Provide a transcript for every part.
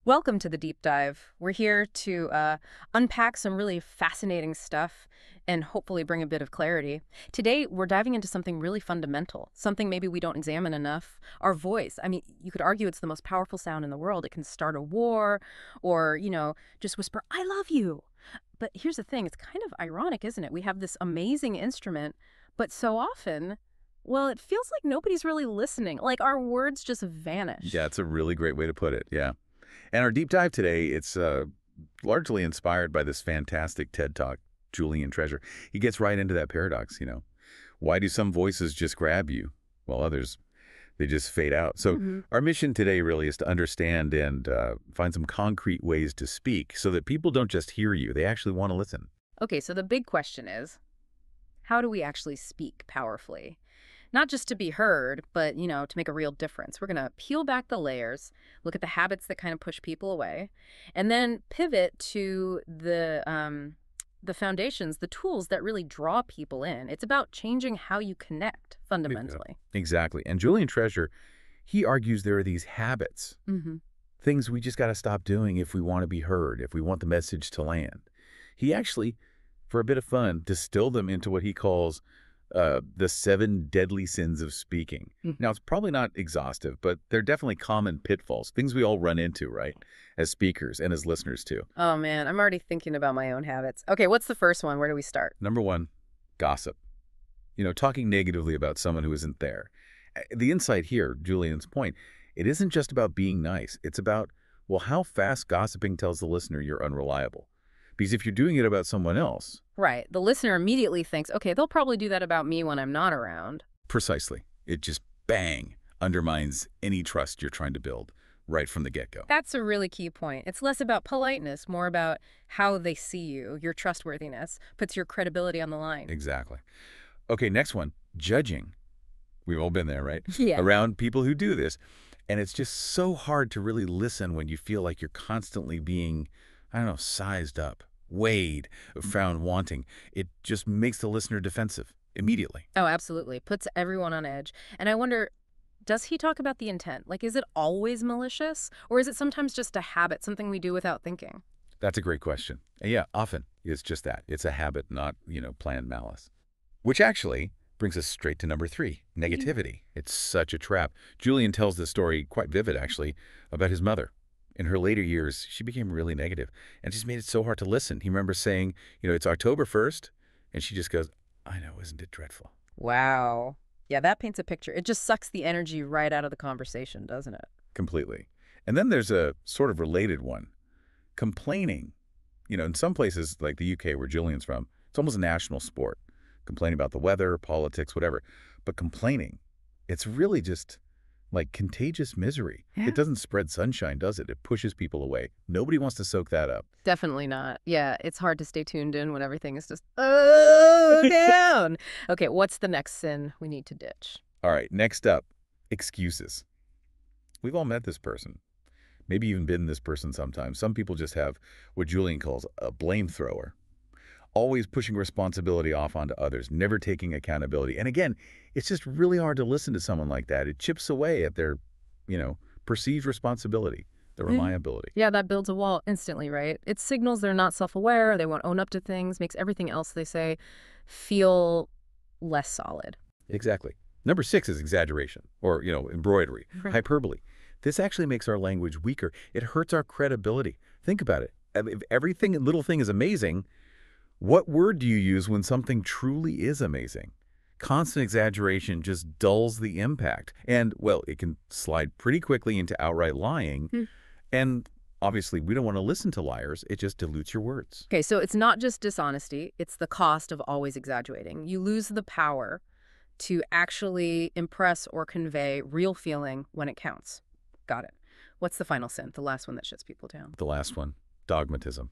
Welcome to the deep dive. We're here to unpack some really fascinating stuff and hopefully bring a bit of clarity. Today, we're diving into something really fundamental, something maybe we don't examine enough, our voice. I mean, you could argue it's the most powerful sound in the world. It can start a war or, just whisper, I love you. But here's the thing, it's kind of ironic, isn't it? We have this amazing instrument, but so often, well, it feels like nobody's really listening. Like our words just vanish. Yeah, it's a really great way to put it, yeah. And our deep dive today, it's largely inspired by this fantastic TED Talk, Julian Treasure. He gets right into that paradox. Why do some voices just grab you, while others, they just fade out? So our mission today really is to understand and find some concrete ways to speak so that people don't just hear you, they actually want to listen. Okay, so the big question is, how do we actually speak powerfully? Not just to be heard, but, to make a real difference. We're going to peel back the layers, look at the habits that kind of push people away, and then pivot to the foundations, the tools that really draw people in. It's about changing how you connect, fundamentally. Exactly. And Julian Treasure, he argues there are these habits, things we just got to stop doing if we want to be heard, if we want the message to land. He actually, for a bit of fun, distilled them into what he calls the 7 deadly sins of speaking. Now, it's probably not exhaustive, but they're definitely common pitfalls, things we all run into, right, as speakers and as listeners too. Oh, man, I'm already thinking about my own habits. Okay, what's the first one? Where do we start? Number 1, gossip. Talking negatively about someone who isn't there. The insight here, Julian's point, it isn't just about being nice. It's about, well, how fast gossiping tells the listener you're unreliable. Because if you're doing it about someone else... Right. The listener immediately thinks, okay, they'll probably do that about me when I'm not around. Precisely. It just, bang, undermines any trust you're trying to build right from the get-go. That's a really key point. It's less about politeness, more about how they see you, your trustworthiness, puts your credibility on the line. Exactly. Okay, next one, judging. We've all been there, right? Yeah. Around people who do this. And it's just so hard to really listen when you feel like you're constantly being, sized up, weighed, found wanting. It just makes the listener defensive immediately. Oh, absolutely. Puts everyone on edge. And I wonder, does he talk about the intent? Like, is it always malicious? Or is it sometimes just a habit, something we do without thinking? That's a great question. And yeah, often it's just that. It's a habit, not, planned malice. Which actually brings us straight to number 3, negativity. It's such a trap. Julian tells this story, quite vivid actually, about his mother. In her later years, she became really negative and just made it so hard to listen. He remembers saying, it's October 1st, and she just goes, I know, isn't it dreadful? Wow. Yeah, that paints a picture. It just sucks the energy right out of the conversation, doesn't it? Completely. And then there's a sort of related one, complaining. In some places like the UK where Julian's from, it's almost a national sport. Complaining about the weather, politics, whatever. But complaining, it's really just like contagious misery. Yeah. It doesn't spread sunshine, does it? It pushes people away. Nobody wants to soak that up. Definitely not. Yeah, it's hard to stay tuned in when everything is just, oh, down. Okay, what's the next sin we need to ditch? All right, next up, excuses. We've all met this person. Maybe even been this person sometimes. Some people just have what Julian calls a blame thrower. Always pushing responsibility off onto others, never taking accountability. And again, it's just really hard to listen to someone like that. It chips away at their, perceived responsibility, their reliability. Yeah, that builds a wall instantly, right? It signals they're not self-aware, they won't own up to things, makes everything else they say feel less solid. Exactly. Number 6 is exaggeration, or, embroidery, hyperbole. This actually makes our language weaker. It hurts our credibility. Think about it. If everything, little thing is amazing, what word do you use when something truly is amazing? Constant exaggeration just dulls the impact. And, well, it can slide pretty quickly into outright lying. And obviously, we don't want to listen to liars. It just dilutes your words. Okay, so it's not just dishonesty. It's the cost of always exaggerating. You lose the power to actually impress or convey real feeling when it counts. Got it. What's the final sin? The last one that shuts people down. The last one, dogmatism.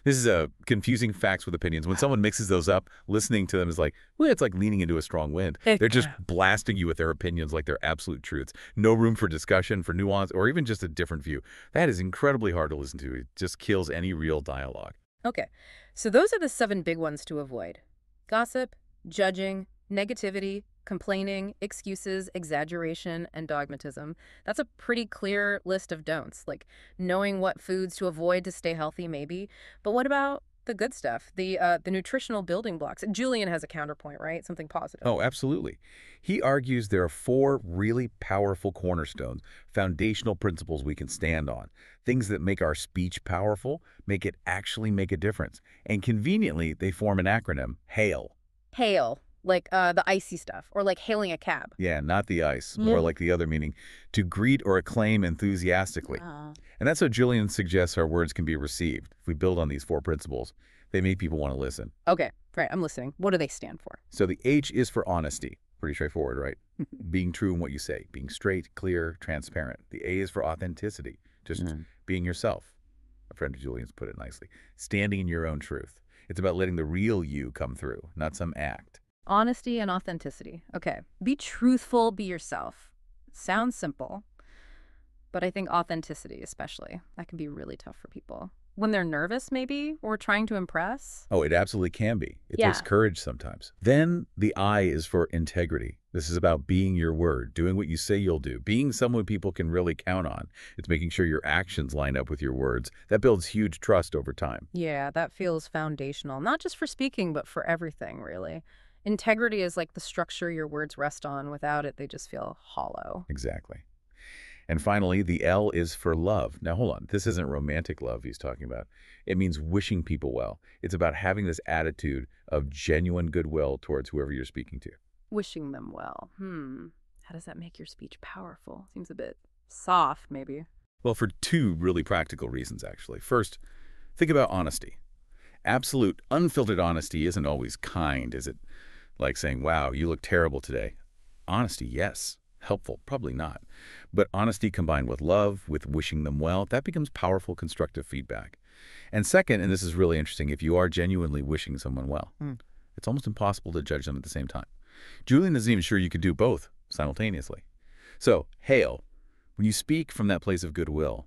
This is a confusing facts with opinions. When someone mixes those up, listening to them is like, well, it's like leaning into a strong wind. They're just blasting you with their opinions like they're absolute truths. No room for discussion, for nuance, or even just a different view. That is incredibly hard to listen to. It just kills any real dialogue. Okay, so those are the 7 big ones to avoid. Gossip, judging, negativity, Complaining, excuses, exaggeration, and dogmatism. That's a pretty clear list of don'ts, like knowing what foods to avoid to stay healthy, maybe. But what about the good stuff, the nutritional building blocks? Julian has a counterpoint, right? Something positive. Oh, absolutely. He argues there are four really powerful cornerstones, foundational principles we can stand on, things that make our speech powerful, make it actually make a difference. And conveniently, they form an acronym, HAIL. Hail, like the icy stuff, or like hailing a cab. Yeah, not the ice, more Yeah. like the other meaning, to greet or acclaim enthusiastically. Oh. And that's how Julian suggests our words can be received. If we build on these four principles, they make people want to listen. Okay, right, I'm listening. What do they stand for? So the H is for honesty. Pretty straightforward, right? Being true in what you say, being straight, clear, transparent. The A is for authenticity, just being yourself. A friend of Julian's put it nicely. Standing in your own truth. It's about letting the real you come through, not some act. Honesty and authenticity. Okay, be truthful, be yourself. Sounds simple, but I think authenticity especially, that can be really tough for people. When they're nervous, maybe, or trying to impress. Oh, it absolutely can be. It takes Yeah. courage sometimes. Then the I is for integrity. This is about being your word, doing what you say you'll do, being someone people can really count on. It's making sure your actions line up with your words. That builds huge trust over time. Yeah, that feels foundational, not just for speaking, but for everything, really. Integrity is like the structure your words rest on. Without it, they just feel hollow. Exactly. And finally, the L is for love. Now, hold on. This isn't romantic love he's talking about. It means wishing people well. It's about having this attitude of genuine goodwill towards whoever you're speaking to. Wishing them well. How does that make your speech powerful? Seems a bit soft, maybe. Well, for two really practical reasons, actually. First, think about honesty. Absolute, unfiltered honesty isn't always kind, is it? Like saying, wow, you look terrible today. Honesty, yes. Helpful, probably not. But honesty combined with love, with wishing them well, that becomes powerful, constructive feedback. And second, and this is really interesting, if you are genuinely wishing someone well, it's almost impossible to judge them at the same time. Julian isn't even sure you could do both simultaneously. So, hail. When you speak from that place of goodwill,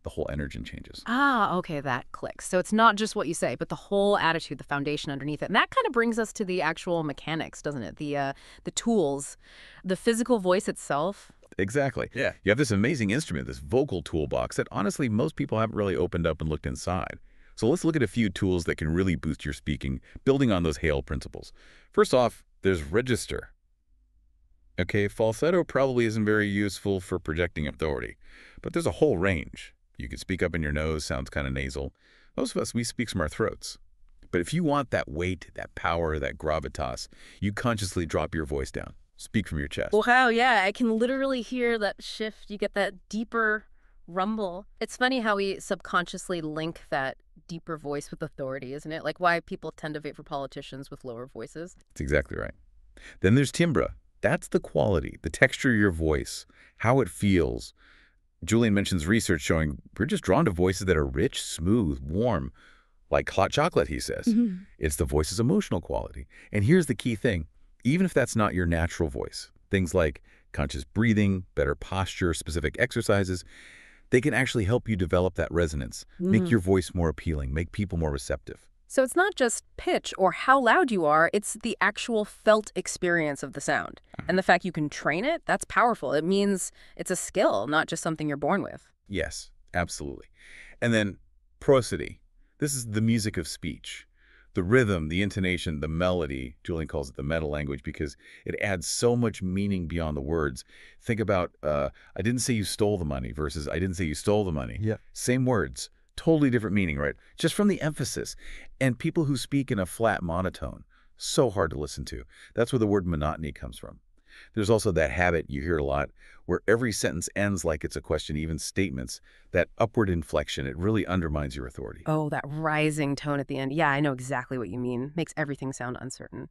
the whole energy changes. Ah, okay, that clicks. So it's not just what you say, but the whole attitude, the foundation underneath it. And that kind of brings us to the actual mechanics, doesn't it? The tools, the physical voice itself. Exactly. Yeah. You have this amazing instrument, this vocal toolbox that honestly most people haven't really opened up and looked inside. So let's look at a few tools that can really boost your speaking, building on those HAIL principles. First off, there's register. Okay, falsetto probably isn't very useful for projecting authority, but there's a whole range. You can speak up in your nose, sounds kind of nasal. Most of us, we speak from our throats. But if you want that weight, that power, that gravitas, you consciously drop your voice down. Speak from your chest. Wow, yeah, I can literally hear that shift. You get that deeper rumble. It's funny how we subconsciously link that deeper voice with authority, isn't it? Like why people tend to vote for politicians with lower voices. That's exactly right. Then there's timbre. That's the quality, the texture of your voice, how it feels. Julian mentions research showing we're just drawn to voices that are rich, smooth, warm, like hot chocolate, he says. It's the voice's emotional quality. And here's the key thing. Even if that's not your natural voice, things like conscious breathing, better posture, specific exercises, they can actually help you develop that resonance, make your voice more appealing, make people more receptive. So it's not just pitch or how loud you are, it's the actual felt experience of the sound. And the fact you can train it, that's powerful. It means it's a skill, not just something you're born with. Yes, absolutely. And then prosody. This is the music of speech. The rhythm, the intonation, the melody. Julian calls it the meta language because it adds so much meaning beyond the words. Think about, I didn't say you stole the money versus I didn't say you stole the money. Yeah. Same words, totally different meaning, right? Just from the emphasis. And people who speak in a flat monotone, so hard to listen to. That's where the word monotony comes from. There's also that habit you hear a lot where every sentence ends like it's a question, even statements. That upward inflection, it really undermines your authority. Oh, that rising tone at the end. Yeah, I know exactly what you mean. Makes everything sound uncertain.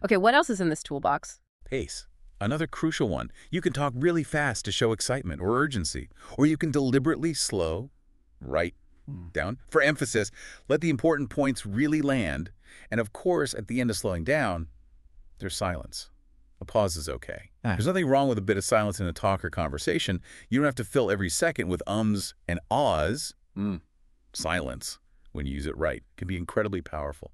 Okay, what else is in this toolbox? Pace. Another crucial one. You can talk really fast to show excitement or urgency, or you can deliberately slow, right down for emphasis, let the important points really land, and of course, at the end of slowing down, there's silence. A pause is okay. There's nothing wrong with a bit of silence in a talk or conversation. You don't have to fill every second with ums and ahs. Silence, when you use it right, can be incredibly powerful.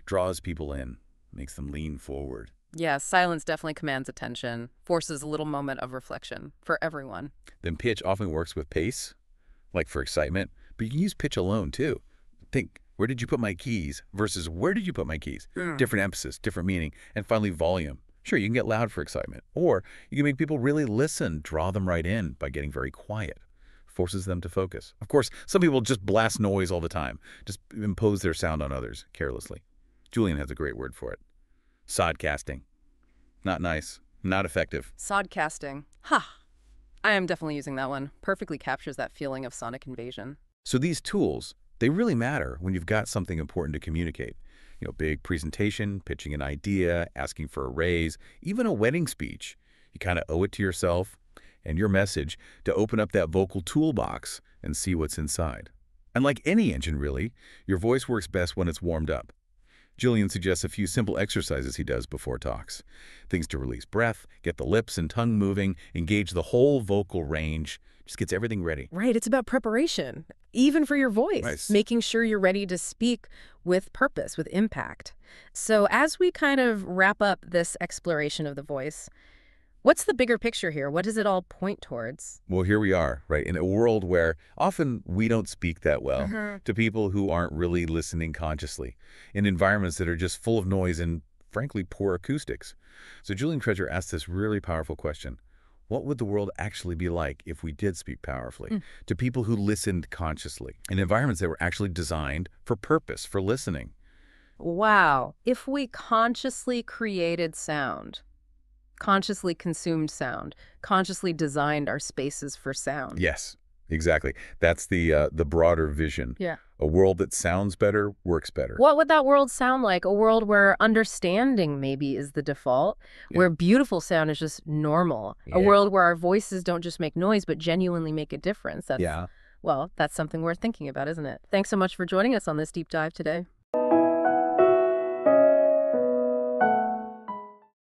Draws people in, makes them lean forward. Yeah, silence definitely commands attention, forces a little moment of reflection for everyone. Then pitch often works with pace, like for excitement, but you can use pitch alone too. Think, where did you put my keys versus where did you put my keys? Different emphasis, different meaning. And finally, volume. Sure, you can get loud for excitement, or you can make people really listen, draw them right in by getting very quiet. Forces them to focus. Of course, some people just blast noise all the time, just impose their sound on others carelessly. Julian has a great word for it. Sodcasting. Not nice, not effective. Sodcasting. Ha! I am definitely using that one. Perfectly captures that feeling of sonic invasion. So these tools, they really matter when you've got something important to communicate. Big presentation, pitching an idea, asking for a raise, even a wedding speech. You kind of owe it to yourself and your message to open up that vocal toolbox and see what's inside. And like any engine, really, your voice works best when it's warmed up. Julian suggests a few simple exercises he does before talks. Things to release breath, get the lips and tongue moving, engage the whole vocal range, just gets everything ready. Right, it's about preparation, even for your voice, Nice. making sure you're ready to speak with purpose, with impact. So as we kind of wrap up this exploration of the voice, what's the bigger picture here? What does it all point towards? Well, here we are, right, in a world where often we don't speak that well to people who aren't really listening consciously, in environments that are just full of noise and, frankly, poor acoustics. So Julian Treasure asked this really powerful question. What would the world actually be like if we did speak powerfully to people who listened consciously in environments that were actually designed for purpose, for listening? Wow, if we consciously created sound, consciously consumed sound, consciously designed our spaces for sound. Yes, exactly. That's the broader vision. Yeah. A world that sounds better, works better. What would that world sound like? A world where understanding maybe is the default, where beautiful sound is just normal. A world where our voices don't just make noise, but genuinely make a difference. Well, that's something worth thinking about, isn't it? Thanks so much for joining us on this deep dive today.